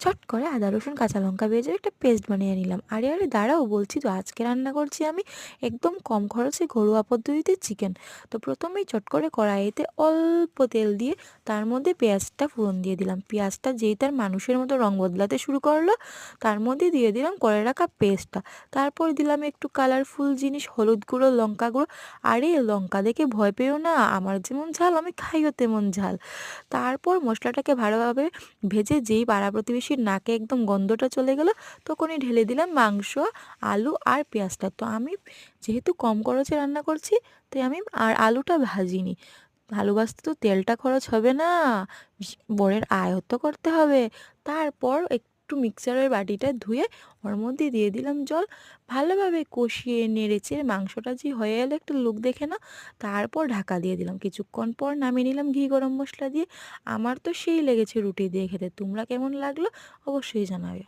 চট করে আদা রসুন কাঁচা লঙ্কা ভেজে একটা পেস্ট বানিয়ে নিলাম। আরে আরে দাঁড়াও, বলছি তো আজকে রান্না করছি আমি একদম কম খরচে ঘরোয়া পদ্ধতিতে চিকেন। তো প্রথমেই চট করে কড়াইতে অল্প তেল দিয়ে তার মধ্যে পেঁয়াজটা ফোড়ন দিয়ে দিলাম। পেঁয়াজটা যেই তার মানুষের মতো রং বদলাতে শুরু করলো, তার মধ্যে দিয়ে দিলাম করে রাখা পেস্টটা। তারপর দিলাম একটু কালারফুল জিনিস, হলুদ গুঁড়ো, লঙ্কা গুঁড়ো। আরে লঙ্কা দেখে ভয় পেও না, আমার যেমন ঝাল আমি খাইও তেমন ঝাল। তারপর মশলাটাকে ভালোভাবে ভেজে যেই পাড়া প্রতিবেশীর নাকে একদম গন্ধটা চলে গেল, তখনই ঢেলে দিলাম মাংস, আলু আর পেঁয়াজটা। তো আমি যেহেতু কম খরচে রান্না করছি, তাই আমি আর আলুটা ভাজিনি। আলু ভাজতে তো তেলটা খরচ হবে না, বরের আয়ও তো করতে হবে। তারপর একটু মিক্সারের বাটিটা ধুয়ে ওর মধ্যে দিয়ে দিলাম জল, ভালোভাবে কষিয়ে নেড়েচেড়ে মাংসটা যে হয়ে এলো একটা লুক দেখে না, তারপর ঢাকা দিয়ে দিলাম। কিছুক্ষণ পর নামিয়ে নিলাম ঘি গরম মশলা দিয়ে। আমার তো সেই লেগেছে রুটি দিয়ে খেতে। তোমরা কেমন লাগলো অবশ্যই জানাবে।